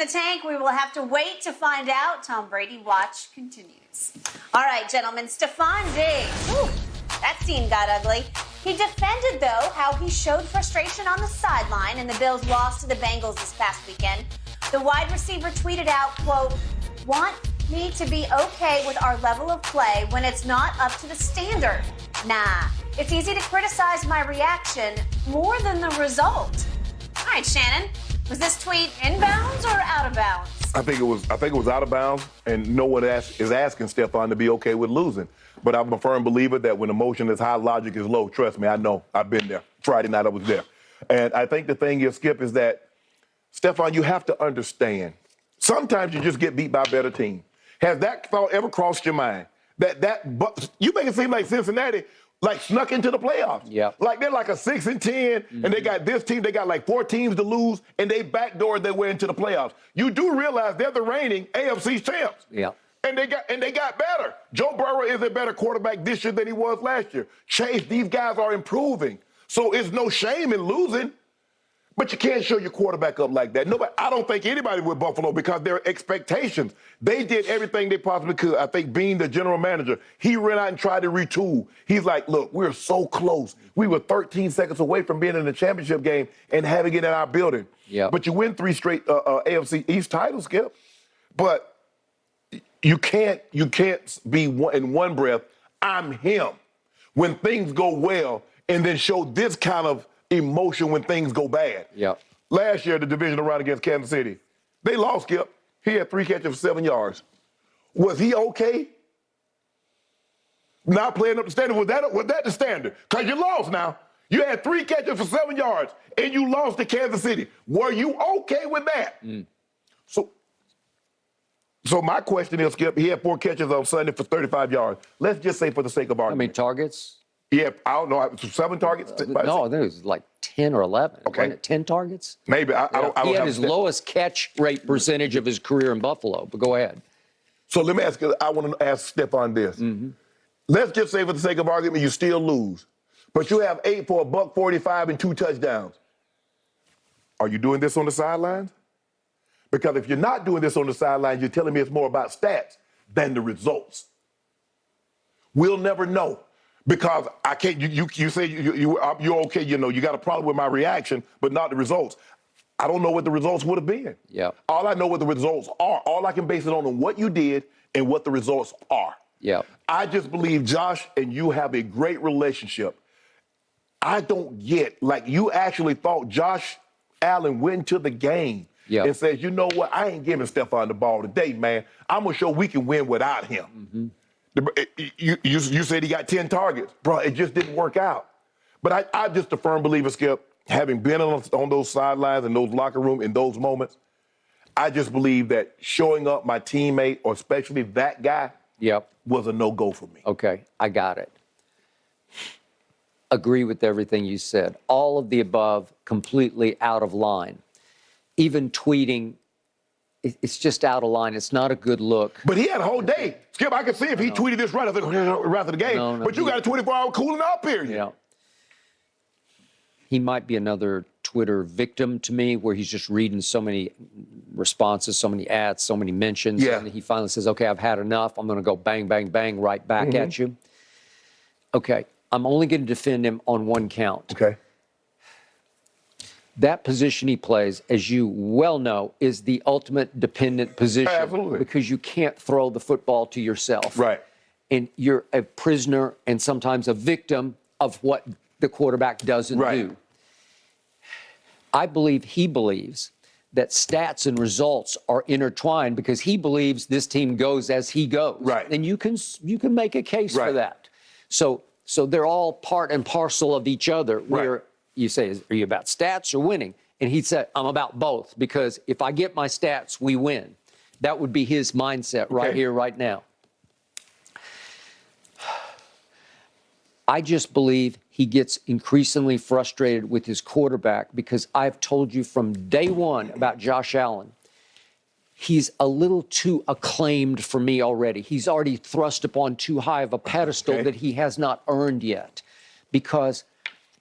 The tank, we will have to wait to find out. Tom Brady watch continues. All right, gentlemen, Stefon Diggs. Ooh, that scene got ugly. He defended, though, how he showed frustration on the sideline in the Bills' loss to the Bengals this past weekend. The wide receiver tweeted out, quote, "Want me to be okay with our level of play when it's not up to the standard? Nah, it's easy to criticize my reaction more than the result." All right, Shannon. Was this tweet inbounds or out of bounds? I think it was out of bounds, and no one is asking Stefon to be okay with losing. But I'm a firm believer that when emotion is high, logic is low. Trust me, I know. I've been there. Friday night I was there. And I think the thing is, Skip, is that, Stefon, you have to understand, sometimes you just get beat by a better team. Has that thought ever crossed your mind? You make it seem like Cincinnati snuck into the playoffs. Yeah. Like they're like a 6-10, and they got this team, they got like 4 teams to lose, and they backdoored their way into the playoffs. You do realize they're the reigning AFC champs. Yeah. And they got better. Joe Burrow is a better quarterback this year than he was last year. Chase, these guys are improving. So it's no shame in losing. But you can't show your quarterback up like that. I don't think anybody with Buffalo, because their expectations, they did everything they possibly could. I think being the general manager, he ran out and tried to retool. He's like, look, we're so close. We were 13 seconds away from being in the championship game and having it in our building. Yeah. But you win 3 straight AFC East titles, Skip. But you can't be in one breath, I'm him, when things go well, and then show this kind of emotion when things go bad. Yeah. Last year, the divisional round against Kansas City, they lost, Skip. He had 3 catches for 7 yards. Was he okay? Not playing up the standard. Was that the standard? Because you lost now. You had 3 catches for 7 yards, and you lost to Kansas City. Were you okay with that? So my question is, Skip, he had 4 catches on Sunday for 35 yards. Let's just say for the sake of argument. How many targets? Yeah, I don't know. 7 targets? No, I think it was like 10 or 11. Okay. Wasn't it 10 targets? Maybe. I don't He had have his lowest catch rate percentage of his career in Buffalo, but go ahead. So let me ask you, I want to ask Stefon this. Let's just say for the sake of argument, you still lose, but you have 8 for $145 and 2 touchdowns. Are you doing this on the sidelines? Because if you're not doing this on the sidelines, you're telling me it's more about stats than the results. We'll never know. Because I can't. You say you're okay. You know, you got a problem with my reaction, but not the results. I don't know what the results would have been. Yeah. All I know what the results are. All I can base it on what you did and what the results are. Yeah. I just believe Josh and you have a great relationship. I don't get, you actually thought Josh Allen went to the game and says, you know what, I ain't giving Stefon the ball today, man. I'm going to show we can win without him. You said he got 10 targets. Bro, it just didn't work out. But I'm just a firm believer, Skip, having been on those sidelines and those locker room in those moments, I just believe that showing up my teammate, or especially that guy, was a no-go for me. Okay, I got it. Agree with everything you said. All of the above, completely out of line. Even tweeting, it's just out of line. It's not a good look. But he had a whole day. Skip, I could see if he tweeted this right after the game. But you got a 24-hour cooling off period. Yeah. He might be another Twitter victim to me, where he's just reading so many responses, so many ads, so many mentions. Yeah. And he finally says, okay, I've had enough. I'm going to go bang, bang, bang right back at you. Okay, I'm only going to defend him on one count. Okay. That position he plays, as you well know, is the ultimate dependent position. Absolutely. Because you can't throw the football to yourself. Right. And you're a prisoner and sometimes a victim of what the quarterback doesn't do. I believe he believes that stats and results are intertwined, because he believes this team goes as he goes. Right. And you can make a case for that. So they're all part and parcel of each other, where you say, are you about stats or winning? And he said, I'm about both, because if I get my stats, we win. That would be his mindset right here, right now. I just believe he gets increasingly frustrated with his quarterback, because I've told you from day one about Josh Allen. He's a little too acclaimed for me already. He's already thrust upon too high of a pedestal that he has not earned yet, because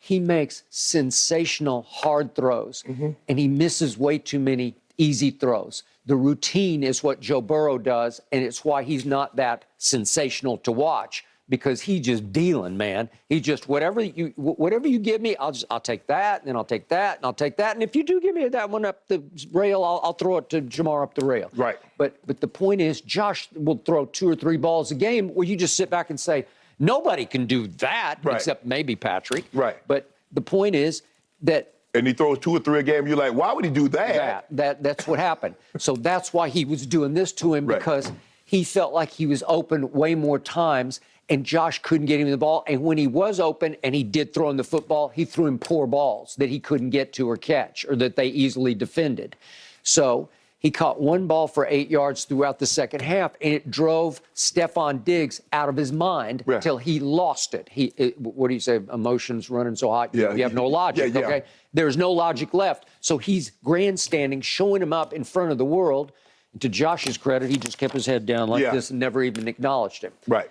he makes sensational hard throws and he misses way too many easy throws. The routine is what Joe Burrow does, and it's why he's not that sensational to watch, because he just dealing, man. He just, whatever you give me, I'll take that, and then I'll take that, and I'll take that. And if you do give me that one up the rail, I'll throw it to Jamar up the rail. Right. But the point is, Josh will throw 2 or 3 balls a game where you just sit back and say, nobody can do that, right, except maybe Patrick. Right. But the point is that, and he throws 2 or 3 a game, you're like, why would he do that? That's what happened. So that's why he was doing this to him, right, because he felt like he was open way more times, and Josh couldn't get him the ball. And when he was open and he did throw him the football, he threw him poor balls that he couldn't get to or catch, or that they easily defended. So he caught 1 ball for 8 yards throughout the second half, and it drove Stefon Diggs out of his mind till he lost it. What do you say? Emotions running so hot, you have no logic, okay? There's no logic left. So he's grandstanding, showing him up in front of the world. And to Josh's credit, he just kept his head down like this and never even acknowledged him. Right.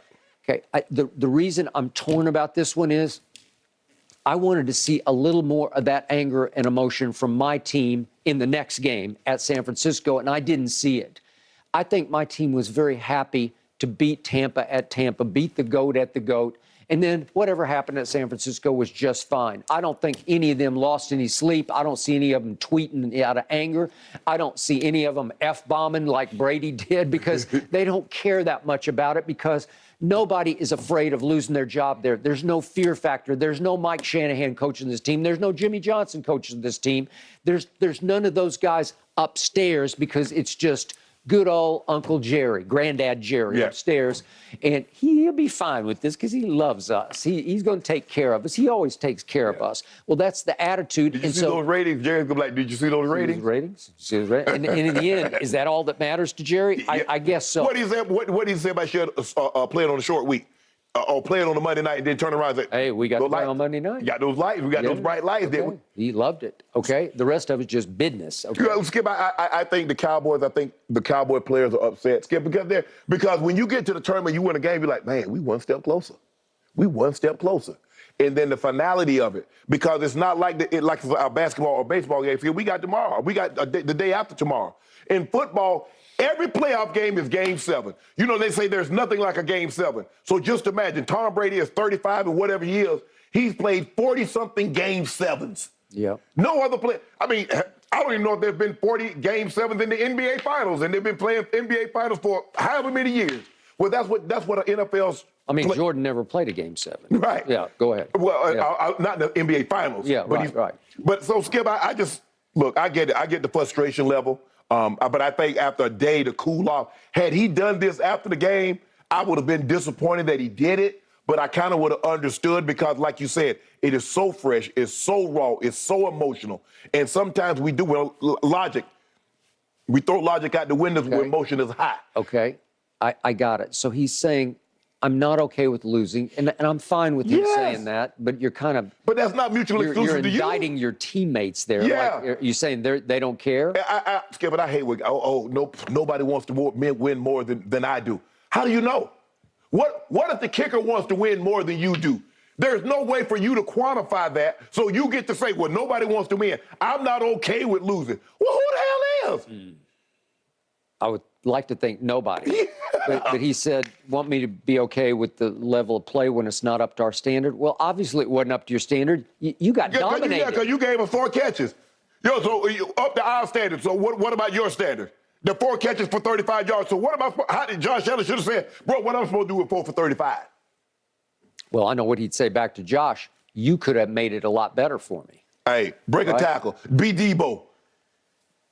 Okay, the reason I'm torn about this one is I wanted to see a little more of that anger and emotion from my team in the next game at San Francisco, and I didn't see it. I think my team was very happy to beat Tampa at Tampa, beat the GOAT at the GOAT, and then whatever happened at San Francisco was just fine. I don't think any of them lost any sleep. I don't see any of them tweeting out of anger. I don't see any of them F-bombing like Brady did, because they don't care that much about it, because nobody is afraid of losing their job there. There's no fear factor. There's no Mike Shanahan coaching this team. There's no Jimmy Johnson coaching this team. There's none of those guys upstairs, because it's just good old Uncle Jerry, Granddad Jerry upstairs. And he'll be fine with this because he loves us. He's going to take care of us. He always takes care of us. Well, that's the attitude. Did you see those ratings? Jerry's going to be like, did you see those ratings? And in the end, is that all that matters to Jerry? I guess so. What do you say about playing on a short week? Or playing on a Monday night and then turn around and say, hey, we got to play on Monday night. Got those lights. We got those bright lights. Okay. He loved it. Okay. The rest of it's just business. Okay. Skip, I think the Cowboy players are upset, Skip, because when you get to the tournament, you win a game, you're like, man, we one step closer. We one step closer. And then the finality of it, because it's not like like a basketball or baseball game. We got tomorrow. We got the day after tomorrow. In football, every playoff game is Game 7. You know, they say there's nothing like a Game 7. So just imagine, Tom Brady is 35 and whatever he is. He's played 40-something Game 7s. Yeah. No other player. I mean, I don't even know if there's been 40 Game 7s in the NBA Finals, and they've been playing NBA Finals for however many years. Well, that's what an NFL's. I mean, Jordan never played a Game 7. Right. Yeah, go ahead. Well, not in the NBA Finals. Yeah, right. But so, Skip, I just, look, I get it. I get the frustration level. But I think after a day to cool off, had he done this after the game, I would have been disappointed that he did it. But I kind of would have understood, because, like you said, it is so fresh, it's so raw, it's so emotional. And sometimes we do logic. We throw logic out the windows when emotion is high. Okay, I got it. So he's saying, I'm not okay with losing, and I'm fine with him saying that, but you're kind of... But that's not mutually exclusive to you. You're indicting your teammates there. Yeah. Like, you're saying they don't care? Skip, but I hate when, nobody wants to win more than I do. How do you know? What if the kicker wants to win more than you do? There's no way for you to quantify that, so you get to say, well, nobody wants to win. I'm not okay with losing. Well, who the hell is? I would like to think nobody. But he said, want me to be okay with the level of play when it's not up to our standard? Well, obviously it wasn't up to your standard. You got dominated. Yeah, because you gave us 4 catches. So up to our standard. So what about your standard? The 4 catches for 35 yards. So what about, how did Josh Allen should have said, bro, what I'm supposed to do with 4 for 35? Well, I know what he'd say back to Josh. You could have made it a lot better for me. Hey, break a tackle. Be Debo.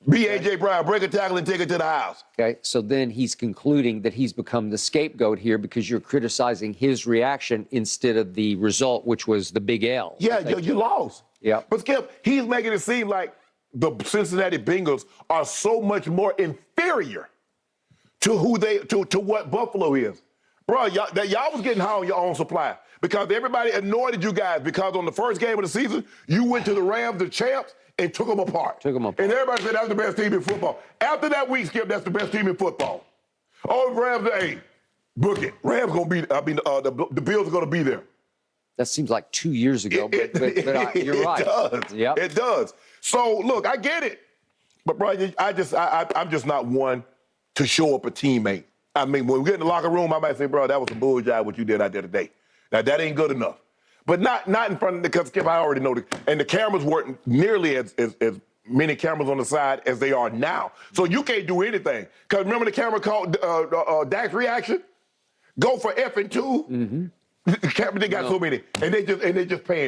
Be A.J. Brown. Break a tackle and take it to the house. Okay, so then he's concluding that he's become the scapegoat here because you're criticizing his reaction instead of the result, which was the big L. Yeah, you lost. Yeah. But Skip, he's making it seem like the Cincinnati Bengals are so much more inferior to what Buffalo is. Bro, y'all was getting high on your own supply because everybody anointed you guys because on the first game of the season, you went to the Rams, the champs, and took them apart. And everybody said that's the best team in football. After that week, Skip, that's the best team in football. Oh, Rams, hey, book it. Rams gonna be. The Bills are gonna be there. That seems like 2 years ago, but you're right. It does. Yep. It does. So look, I get it. But bro, I'm just not one to show up a teammate. I mean, when we get in the locker room, I might say, bro, that was some bullshit what you did out there today. Now that ain't good enough. But not in front of the, because Skip, I already know and the cameras weren't nearly as many cameras on the side as they are now. So you can't do anything. Because remember the camera called Dak's reaction? Go for effing two. Mm-hmm. The camera, they got so many, and they just paying it.